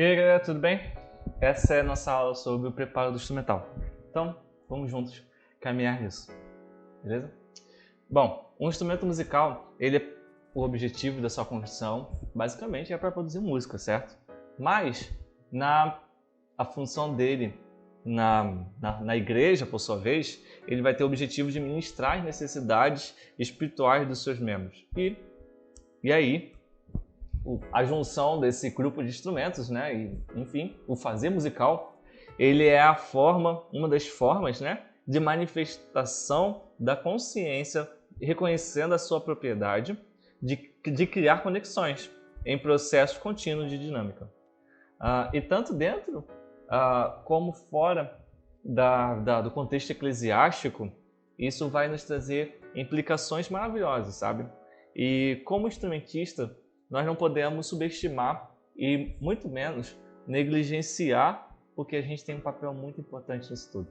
E aí galera, tudo bem? Essa é a nossa aula sobre o preparo do instrumental. Então, vamos juntos caminhar nisso, beleza? Bom, um instrumento musical, o objetivo da sua construção, basicamente, é para produzir música, certo? Mas, a função dele na igreja, por sua vez, ele vai ter o objetivo de ministrar as necessidades espirituais dos seus membros. E aí, a junção desse grupo de instrumentos, né, e, enfim, o fazer musical, ele é uma das formas, né, de manifestação da consciência, reconhecendo a sua propriedade de criar conexões em processos contínuos de dinâmica. E tanto dentro como fora do contexto eclesiástico, isso vai nos trazer implicações maravilhosas, sabe? E como instrumentista, nós não podemos subestimar e muito menos negligenciar, porque a gente tem um papel muito importante nisso tudo.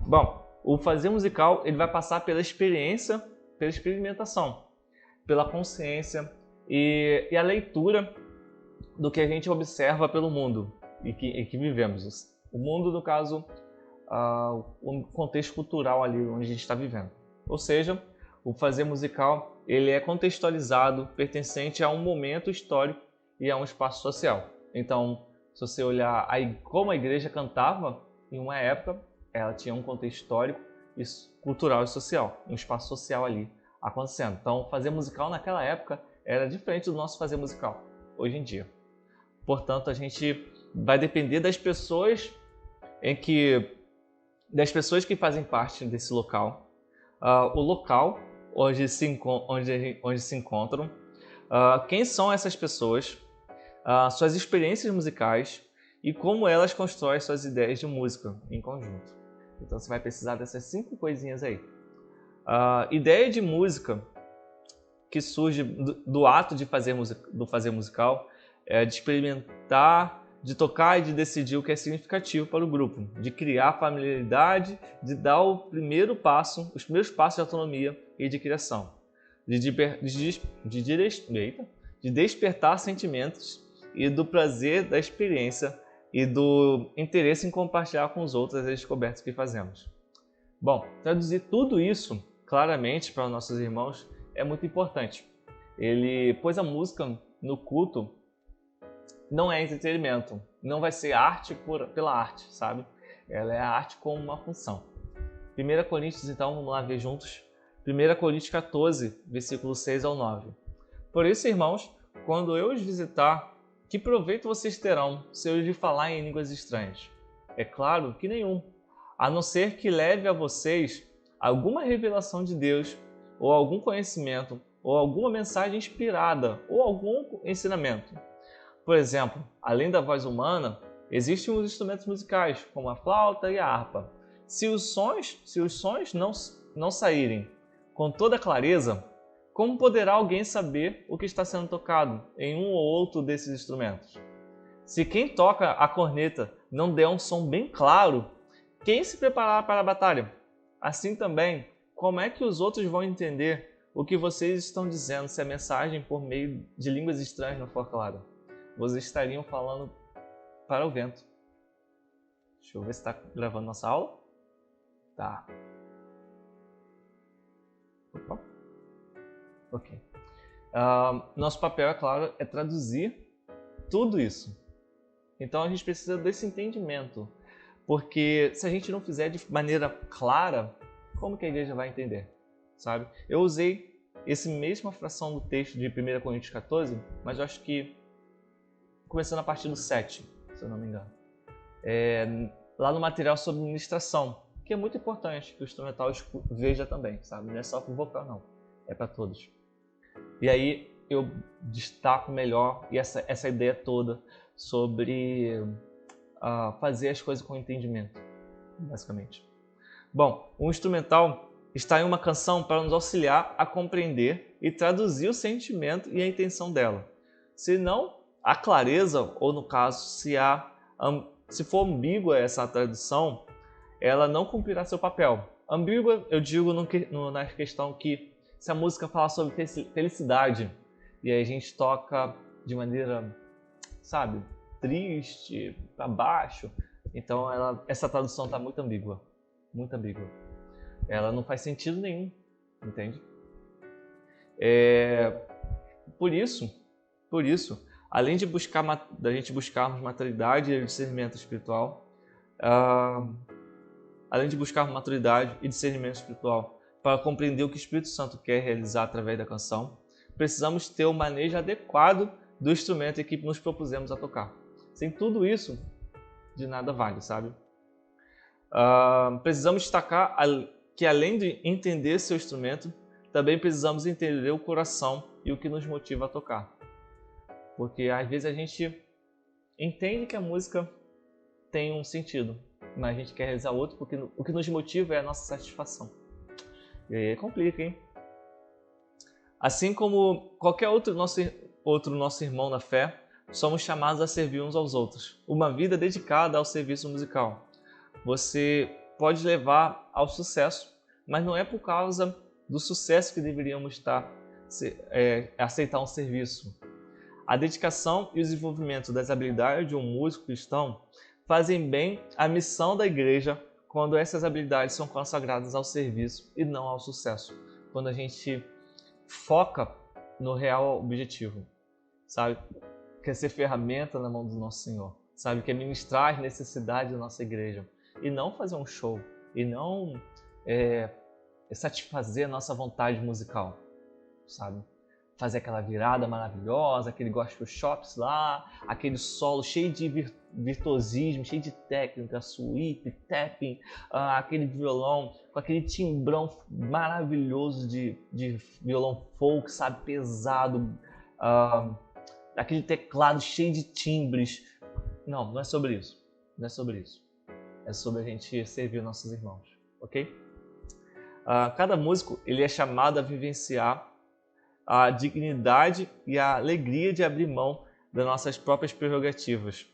Bom, o fazer musical ele vai passar pela experiência, pela experimentação, pela consciência e a leitura do que a gente observa pelo mundo e que vivemos. O mundo, no caso, o contexto cultural ali onde a gente está vivendo. Ou seja, o fazer musical ele é contextualizado, pertencente a um momento histórico e a um espaço social. Então, se você olhar como a igreja cantava em uma época, ela tinha um contexto histórico, cultural e social, um espaço social ali acontecendo. Então, fazer musical naquela época era diferente do nosso fazer musical hoje em dia. Portanto, a gente vai depender das pessoas que fazem parte desse local, o local onde se encontram, quem são essas pessoas, suas experiências musicais e como elas constroem suas ideias de música em conjunto. Então você vai precisar dessas 5 coisinhas aí. Ideia de música que surge do ato de do fazer musical, de experimentar, de tocar e de decidir o que é significativo para o grupo, de criar familiaridade, de dar os primeiros passos de autonomia e de criação, de despertar sentimentos e do prazer da experiência e do interesse em compartilhar com os outros as descobertas que fazemos. Bom, traduzir tudo isso claramente para os nossos irmãos é muito importante. Pois a música no culto não é entretenimento, não vai ser arte pela arte, sabe? Ela é a arte como uma função. 1 Coríntios, então, vamos lá ver juntos. 1 Coríntios 14, versículos 6 ao 9. Por isso, irmãos, quando eu os visitar, que proveito vocês terão se eu lhes falar em línguas estranhas? É claro que nenhum, a não ser que leve a vocês alguma revelação de Deus, ou algum conhecimento, ou alguma mensagem inspirada, ou algum ensinamento. Por exemplo, além da voz humana, existem os instrumentos musicais, como a flauta e a harpa. Se os sons não saírem com toda clareza, como poderá alguém saber o que está sendo tocado em um ou outro desses instrumentos? Se quem toca a corneta não der um som bem claro, quem se preparará para a batalha? Assim também, como é que os outros vão entender o que vocês estão dizendo se a mensagem por meio de línguas estranhas não for clara? Vocês estariam falando para o vento. Deixa eu ver se está gravando nossa aula. Tá. Opa. Ok. Nosso papel, é claro, é traduzir tudo isso. Então a gente precisa desse entendimento. Porque se a gente não fizer de maneira clara, como que a igreja vai entender? Sabe? Eu usei essa mesma fração do texto de 1 Coríntios 14, mas eu acho que começando a partir do 7, se eu não me engano. Lá no material sobre ministração, que é muito importante que o instrumental veja também, sabe? Não é só para o vocal, não. É para todos. E aí eu destaco melhor essa ideia toda sobre fazer as coisas com entendimento, basicamente. Bom, o instrumental está em uma canção para nos auxiliar a compreender e traduzir o sentimento e a intenção dela. Se não a clareza, ou no caso, se for ambígua essa tradução, ela não cumprirá seu papel. Ambígua, eu digo na questão que se a música fala sobre felicidade, e aí a gente toca de maneira, sabe, triste, para baixo. Então essa tradução está muito ambígua, muito ambígua. Ela não faz sentido nenhum, entende? Por isso, além de da gente buscarmos maturidade e discernimento espiritual, além de buscarmos maturidade e discernimento espiritual para compreender o que o Espírito Santo quer realizar através da canção, precisamos ter o manejo adequado do instrumento em que nos propusemos a tocar. Sem tudo isso, de nada vale, sabe? Precisamos destacar que, além de entender seu instrumento, também precisamos entender o coração e o que nos motiva a tocar. Porque às vezes a gente entende que a música tem um sentido, mas a gente quer realizar outro porque o que nos motiva é a nossa satisfação. E aí complica, hein? Assim como qualquer outro nosso irmão na fé, somos chamados a servir uns aos outros. Uma vida dedicada ao serviço musical. Você pode levar ao sucesso, mas não é por causa do sucesso que deveríamos aceitar um serviço. A dedicação e o desenvolvimento das habilidades de um músico cristão fazem bem à missão da igreja quando essas habilidades são consagradas ao serviço e não ao sucesso. Quando a gente foca no real objetivo, sabe? Quer ser ferramenta na mão do nosso Senhor, sabe? Quer ministrar as necessidades da nossa igreja e não fazer um show, e não satisfazer a nossa vontade musical, sabe? Fazer aquela virada maravilhosa, aquele gospel chops lá, aquele solo cheio de virtuosismo, cheio de técnica, sweep, tapping, aquele violão com aquele timbrão maravilhoso de violão folk, sabe, pesado, aquele teclado cheio de timbres. Não é sobre isso. Não é sobre isso. É sobre a gente servir nossos irmãos, ok? Cada músico ele é chamado a vivenciar a dignidade e a alegria de abrir mão das nossas próprias prerrogativas.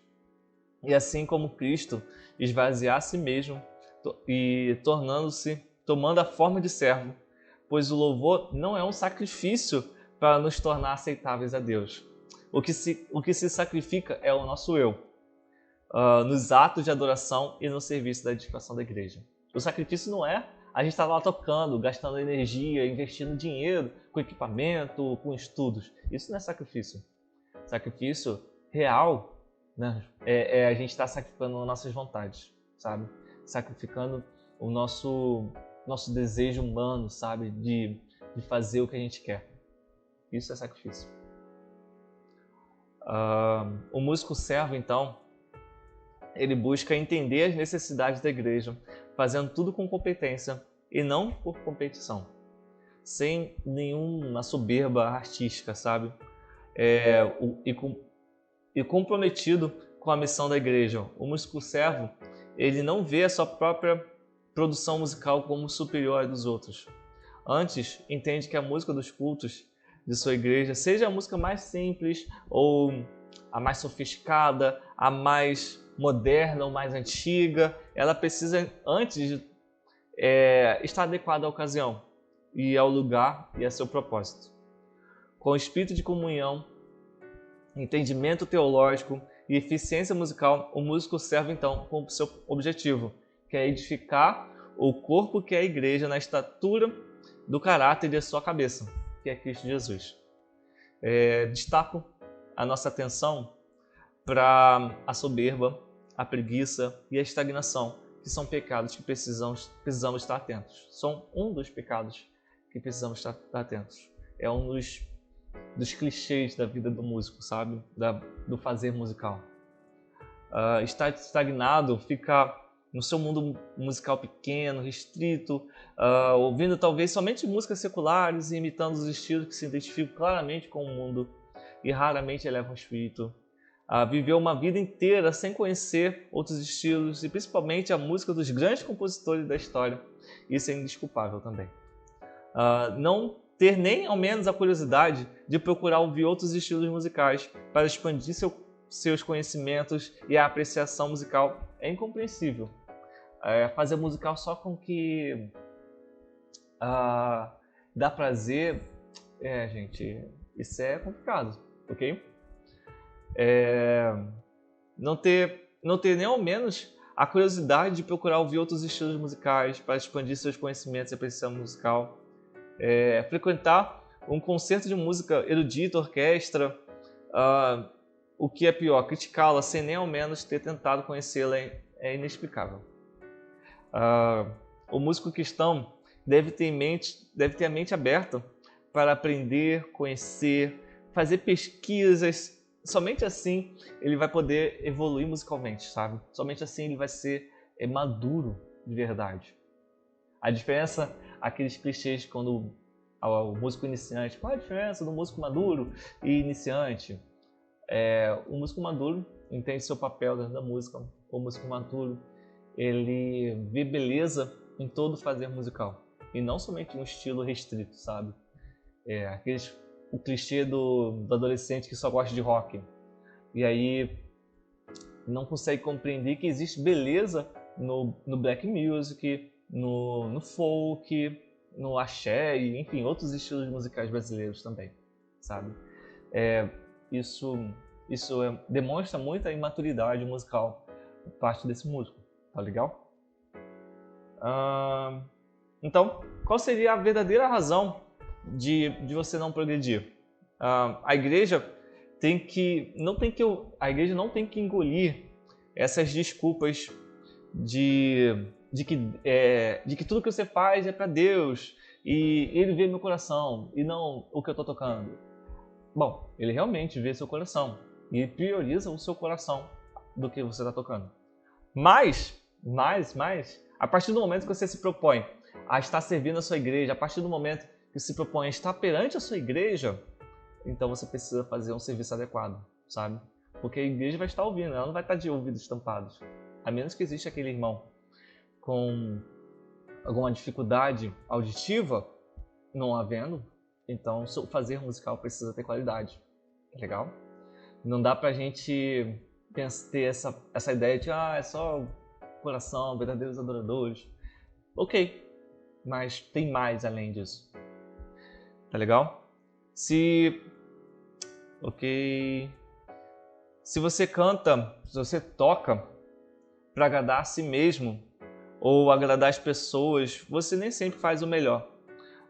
E assim como Cristo esvaziar a si mesmo e tomando a forma de servo, pois o louvor não é um sacrifício para nos tornar aceitáveis a Deus. O que se sacrifica é o nosso eu, nos atos de adoração e no serviço da edificação da igreja. O sacrifício não é a gente estar lá tocando, gastando energia, investindo dinheiro com equipamento, com estudos. Isso não é sacrifício. Sacrifício real, né, é a gente estar sacrificando nossas vontades, sabe? Sacrificando o nosso desejo humano, sabe? De fazer o que a gente quer. Isso é sacrifício. O músico servo, então, ele busca entender as necessidades da igreja, fazendo tudo com competência e não por competição, sem nenhuma soberba artística, sabe? E comprometido com a missão da igreja. O músico servo, ele não vê a sua própria produção musical como superior à dos outros. Antes, entende que a música dos cultos de sua igreja, seja a música mais simples ou a mais sofisticada, a mais moderna ou mais antiga, ela precisa, antes, estar adequada à ocasião e ao lugar e a seu propósito. Com espírito de comunhão, entendimento teológico e eficiência musical, o músico serve então com o seu objetivo, que é edificar o corpo que é a igreja na estatura do caráter de sua cabeça, que é Cristo Jesus. Destaco a nossa atenção para a soberba, a preguiça e a estagnação, que são pecados que precisamos estar atentos. São um dos pecados que precisamos estar atentos. É um dos clichês da vida do músico, sabe? Do fazer musical. Estar estagnado, ficar no seu mundo musical pequeno, restrito, ouvindo talvez somente músicas seculares e imitando os estilos que se identificam claramente com o mundo e raramente elevam o espírito. Viver uma vida inteira sem conhecer outros estilos e principalmente a música dos grandes compositores da história. Isso é indesculpável também. Não ter nem ao menos a curiosidade de procurar ouvir outros estilos musicais para expandir seus conhecimentos e a apreciação musical é incompreensível. Fazer musical só com que dá prazer, gente, isso é complicado, ok? não ter nem ao menos a curiosidade de procurar ouvir outros estilos musicais para expandir seus conhecimentos e apreciação musical, frequentar um concerto de música erudita, orquestra, o que é pior, criticá-la sem nem ao menos ter tentado conhecê-la é inexplicável. O músico cristão deve ter a mente aberta para aprender, conhecer, fazer pesquisas. Somente assim ele vai poder evoluir musicalmente, sabe? Somente assim ele vai ser maduro de verdade. A diferença, aqueles clichês quando o músico iniciante, qual a diferença do músico maduro e iniciante? O músico maduro entende seu papel dentro da música. O músico maduro, ele vê beleza em todo fazer musical e não somente um estilo restrito, sabe? O clichê do adolescente que só gosta de rock e aí não consegue compreender que existe beleza no black music, no folk, no axé e, enfim, outros estilos musicais brasileiros também, sabe? Isso demonstra muita imaturidade musical por parte desse músico, tá legal? Então, qual seria a verdadeira razão de você não progredir? A igreja a igreja não tem que engolir essas desculpas de que tudo que você faz é para Deus e Ele vê meu coração e não o que eu estou tocando. Bom, Ele realmente vê seu coração e prioriza o seu coração do que você está tocando. Mas, a partir do momento que você se propõe a estar servindo a sua igreja, a partir do momento que se propõe a estar perante a sua igreja, então você precisa fazer um serviço adequado, sabe? Porque a igreja vai estar ouvindo, ela não vai estar de ouvidos tampados. A menos que exista aquele irmão com alguma dificuldade auditiva, não havendo, então o fazer musical precisa ter qualidade, tá legal? Não dá pra gente ter essa ideia de é só coração, verdadeiros adoradores. Ok, mas tem mais além disso. Tá legal? Se você toca para agradar a si mesmo ou agradar as pessoas, você nem sempre faz o melhor.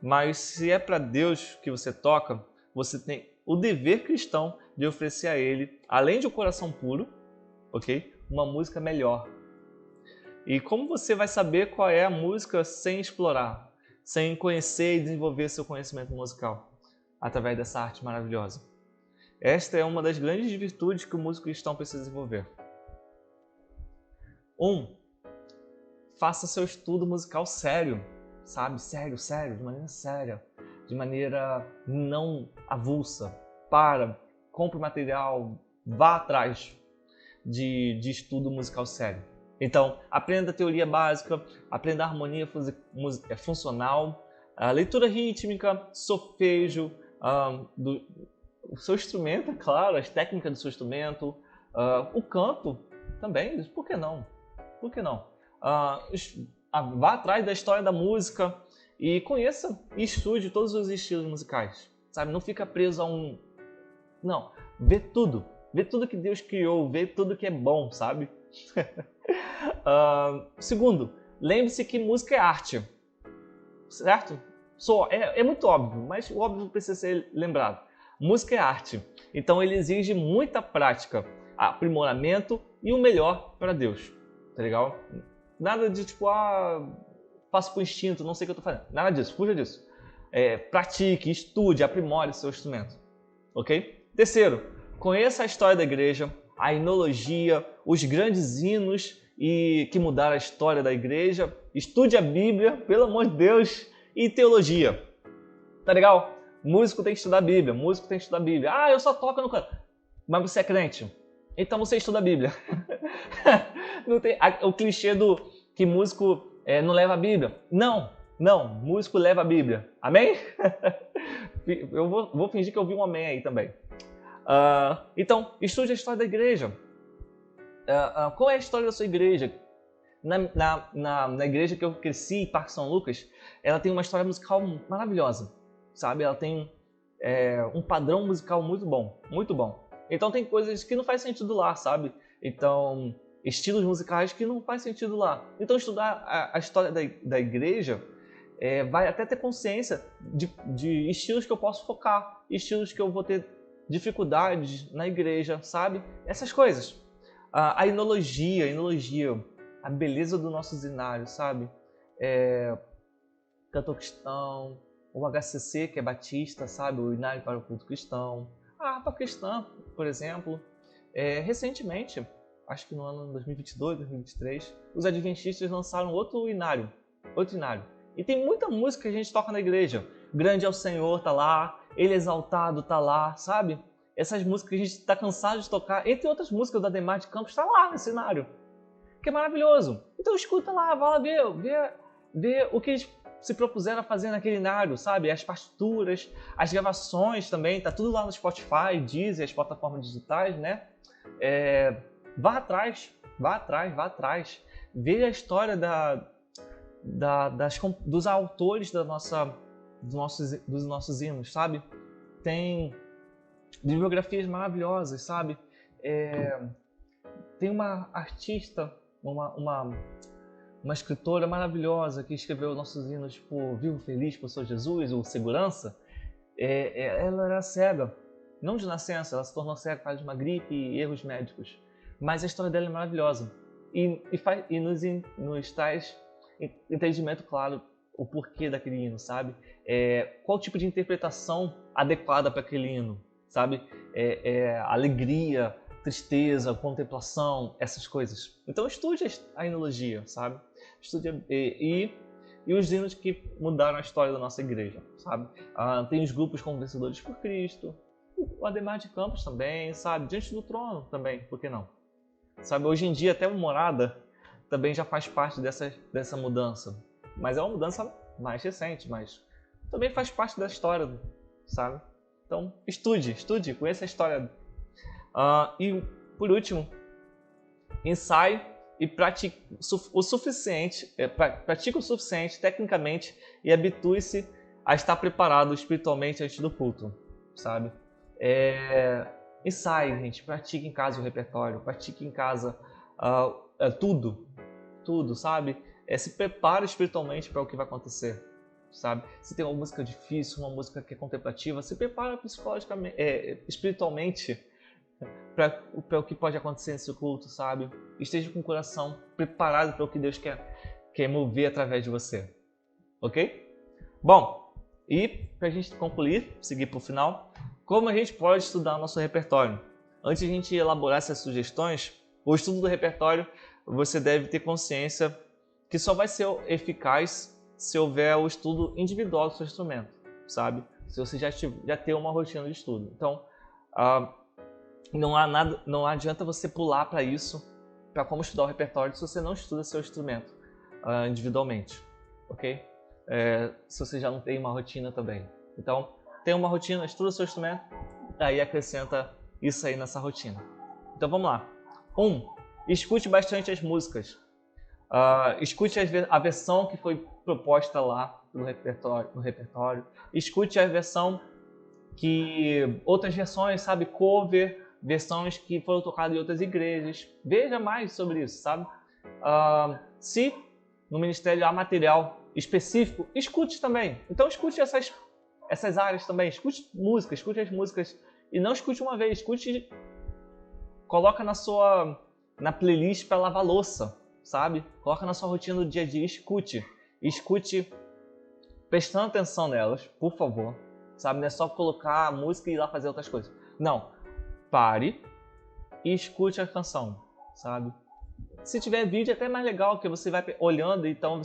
Mas se é para Deus que você toca, você tem o dever cristão de oferecer a Ele, além de um coração puro, ok? Uma música melhor. E como você vai saber qual é a música sem explorar, sem conhecer e desenvolver seu conhecimento musical? Através dessa arte maravilhosa. Esta é uma das grandes virtudes que o músico cristão precisa desenvolver. 1. Faça seu estudo musical sério, sabe? Sério, de maneira séria, de maneira não avulsa. Compre material, vá atrás de estudo musical sério. Então, aprenda a teoria básica, aprenda a harmonia funcional, a leitura rítmica, solfejo, o seu instrumento, é claro, as técnicas do seu instrumento, o canto também, por que não? Por que não? Vá atrás da história da música e conheça e estude todos os estilos musicais, sabe? Não fica preso a um... Não, vê tudo que Deus criou, vê tudo que é bom, sabe? Segundo, lembre-se que música é arte, certo? É muito óbvio, mas o óbvio precisa ser lembrado. Música é arte, então ele exige muita prática, aprimoramento e o melhor para Deus, tá legal? Nada de tipo, faço por instinto, não sei o que eu tô fazendo. Nada disso, fuja disso. Pratique, estude, aprimore seu instrumento, ok? Terceiro, conheça a história da igreja, a himnologia, os grandes hinos que mudaram a história da igreja. Estude a Bíblia, pelo amor de Deus, e teologia. Tá legal? Músico tem que estudar a Bíblia, eu só toco no canto. Mas você é crente, então você estuda a Bíblia. Não tem o clichê do que músico não leva a Bíblia. Não, músico leva a Bíblia. Amém? Eu vou fingir que eu vi um amém aí também. Então, estude a história da igreja. Qual é a história da sua igreja? Na igreja que eu cresci, Parque São Lucas, ela tem uma história musical maravilhosa, sabe? Ela tem um padrão musical muito bom, muito bom. Então tem coisas que não faz sentido lá, sabe? Então, estilos musicais que não faz sentido lá. Então estudar a história da igreja vai até ter consciência de estilos que eu posso focar, estilos que eu vou ter dificuldades na igreja, sabe? Essas coisas. A enologia, a beleza do nosso zenário, sabe? Cantor cristão, o HCC, que é batista, sabe? O Inário para o culto cristão. A harpa cristã, por exemplo. Recentemente, acho que no ano 2022, 2023, os adventistas lançaram outro inário. E tem muita música que a gente toca na igreja. Grande é o Senhor, tá lá. Ele exaltado, tá lá, sabe? Essas músicas que a gente tá cansado de tocar, entre outras músicas da Ademar de Campos, tá lá nesse cenário. Que é maravilhoso. Então escuta lá, vai lá ver o que eles se propuseram a fazer naquele inário, sabe? As partituras, as gravações também, tá tudo lá no Spotify, Deezer, as plataformas digitais, né? Vá atrás. Vê a história dos autores dos nossos hinos, sabe? Tem bibliografias maravilhosas, sabe? Tem uma artista, uma escritora maravilhosa que escreveu nossos hinos, tipo Vivo Feliz por Sou Jesus, ou Segurança. Ela era cega, não de nascença, ela se tornou cega por causa de uma gripe e erros médicos. Mas a história dela é maravilhosa e nos traz entendimento claro o porquê daquele hino, sabe? Qual tipo de interpretação adequada para aquele hino, sabe? Alegria, tristeza, contemplação, essas coisas. Então estude a enologia, sabe? Estude e os hinos que mudaram a história da nossa igreja, sabe? Tem os grupos como Vencedores por Cristo, o Ademar de Campos também, sabe? Diante do Trono também, por que não? Sabe? Hoje em dia até o Morada também já faz parte dessa mudança. Mas é uma mudança mais recente, mas também faz parte da história, sabe? Então estude, conheça a história. E por último, ensaie e pratique o suficiente tecnicamente e habitue-se a estar preparado espiritualmente antes do culto, sabe? Ensaie, gente, pratique em casa o repertório, pratique em casa tudo, sabe? Se prepare espiritualmente para o que vai acontecer, sabe? Se tem uma música difícil, uma música que é contemplativa, se prepara psicologicamente, espiritualmente para o que pode acontecer nesse culto, sabe? Esteja com o coração preparado para o que Deus quer mover através de você, ok? Bom, e para a gente concluir, seguir para o final, como a gente pode estudar o nosso repertório? Antes de a gente elaborar essas sugestões, o estudo do repertório, você deve ter consciência que só vai ser eficaz se houver o estudo individual do seu instrumento, sabe? Se você já ter uma rotina de estudo. Então, não adianta você pular para isso, para como estudar o repertório, se você não estuda seu instrumento individualmente, ok? Se você já não tem uma rotina também. Então, tem uma rotina, estuda seu instrumento, aí acrescenta isso aí nessa rotina. Então vamos lá. 1. Escute bastante as músicas. Escute a versão que foi proposta lá no repertório. Escute a versão outras versões, sabe? Cover, versões que foram tocadas em outras igrejas. Veja mais sobre isso, sabe? Se no ministério há material específico, escute também. Então escute essas áreas também. Escute as músicas. E não escute uma vez, coloca na playlist para lavar louça, sabe? Coloca na sua rotina do dia a dia, escute prestando atenção nelas, por favor, sabe? Não é só colocar a música e ir lá fazer outras coisas. Não, pare e escute a canção, sabe? Se tiver vídeo é até mais legal, que você vai olhando, então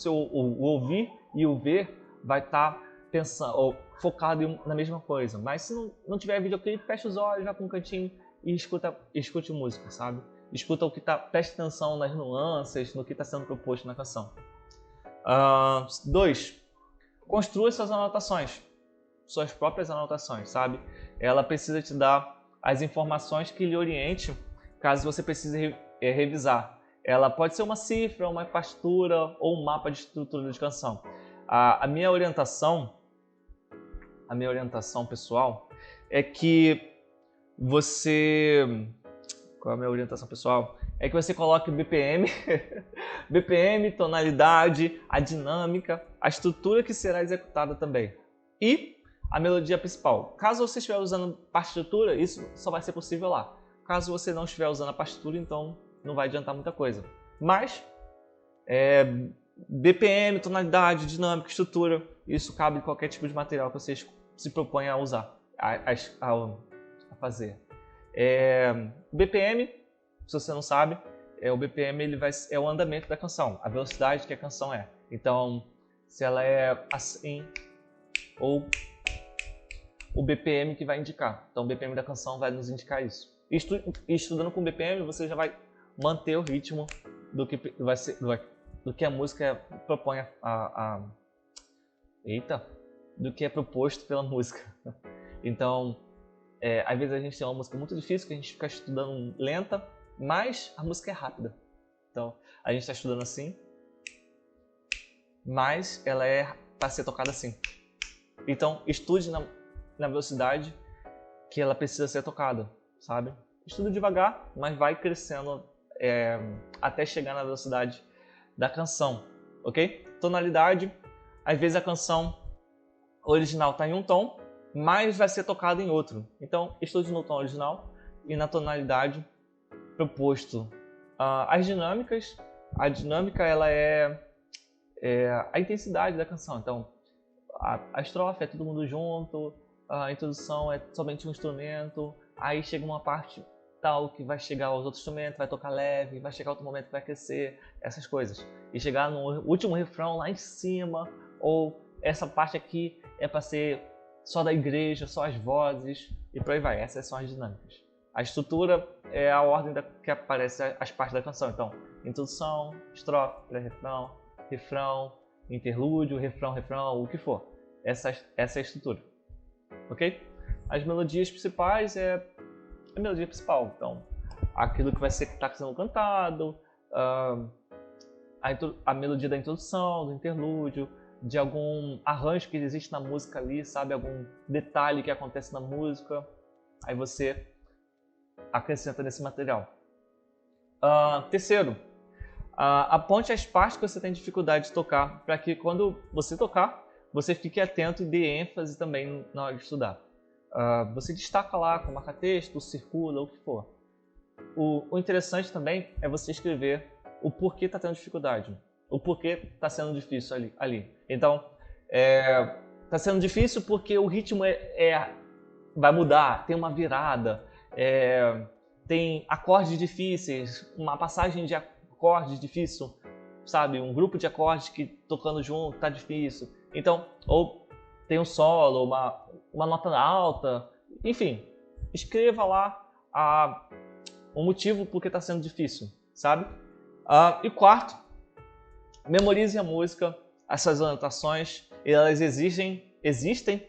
o ouvir e o ver vai estar pensando, ou focado na mesma coisa. Mas se não tiver vídeo, fecha os olhos, vai com um cantinho e escute música, sabe? Escuta preste atenção nas nuances, no que está sendo proposto na canção. 2. Construa suas próprias anotações, sabe? Ela precisa te dar as informações que lhe oriente, caso você precise revisar. Ela pode ser uma cifra, uma partitura ou um mapa de estrutura de canção. A minha orientação pessoal é que você... Qual é a minha orientação pessoal? É que você coloque BPM, BPM, tonalidade, a dinâmica, a estrutura que será executada também. E a melodia principal. Caso você estiver usando partitura, isso só vai ser possível lá. Caso você não estiver usando a partitura, então não vai adiantar muita coisa. Mas, BPM, tonalidade, dinâmica, estrutura, isso cabe em qualquer tipo de material que você se propõe a usar, a fazer. BPM, se você não sabe, o BPM é o andamento da canção, a velocidade que a canção é. Então, se ela é assim, ou o BPM que vai indicar. Então, o BPM da canção vai nos indicar isso. E estudando com BPM, você já vai manter o ritmo do que a música propõe do que é proposto pela música. Então, às vezes a gente tem uma música muito difícil que a gente fica estudando lenta, mas a música é rápida. Então, a gente está estudando assim, mas ela é para ser tocada assim. Então, estude na velocidade que ela precisa ser tocada, sabe? Estude devagar, mas vai crescendo até chegar na velocidade da canção, ok? Tonalidade, às vezes a canção original está em um tom, mas vai ser tocada em outro. Então, estude no tom original e na tonalidade proposto. As dinâmicas, a dinâmica ela é a intensidade da canção. Então, a estrofe é todo mundo junto, a introdução é somente um instrumento, aí chega uma parte tal que vai chegar aos outros instrumentos, vai tocar leve, vai chegar outro momento que vai aquecer, essas coisas. E chegar no último refrão lá em cima, ou essa parte aqui é para ser só da igreja, só as vozes, e por aí vai. Essas são as dinâmicas. A estrutura é a ordem que aparece as partes da canção. Então, introdução, estrofe, pré-refrão, refrão, interlúdio, refrão, o que for. Essa é a estrutura. Ok? As melodias principais é a melodia principal. Então, aquilo que vai ser que está sendo cantado, a melodia da introdução, do interlúdio, de algum arranjo que existe na música ali, sabe? Algum detalhe que acontece na música. Aí você acrescenta nesse material. Terceiro, aponte as partes que você tem dificuldade de tocar, para que quando você tocar, você fique atento e dê ênfase também na hora de estudar. Você destaca lá com marca-texto, circula, o que for. O interessante também é você escrever o porquê está tendo dificuldade, o porquê está sendo difícil ali. Então, está sendo difícil porque o ritmo vai mudar, tem uma virada, tem acordes difíceis, uma passagem de acordes difícil, sabe? Um grupo de acordes que tocando junto está difícil. Então, ou tem um solo, uma nota alta, enfim, escreva lá o motivo por que está sendo difícil, sabe? E quarto, memorize a música, essas anotações, elas existem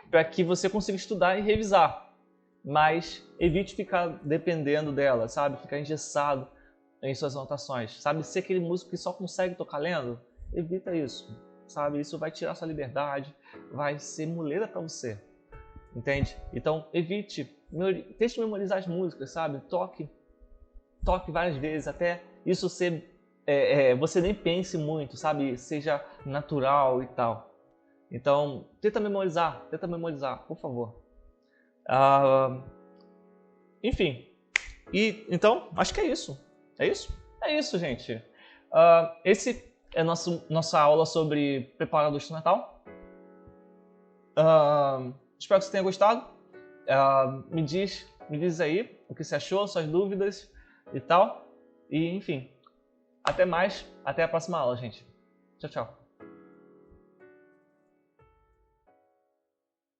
para que você consiga estudar e revisar, mas evite ficar dependendo dela, sabe? Ficar engessado em suas anotações, sabe? Ser aquele músico que só consegue tocar lendo, evita isso, sabe? Isso vai tirar sua liberdade, vai ser muleta para você, entende? Então, tente memorizar as músicas, sabe? Toque várias vezes, até isso ser, você nem pense muito, sabe? Seja natural e tal. Então, tenta memorizar, por favor. Enfim, então, acho que é isso. É isso? É isso, gente. Esse é nossa aula sobre preparador instrumental. Espero que você tenha gostado. Me diz aí o que você achou, suas dúvidas e tal. E, enfim, até mais. Até a próxima aula, gente. Tchau, tchau.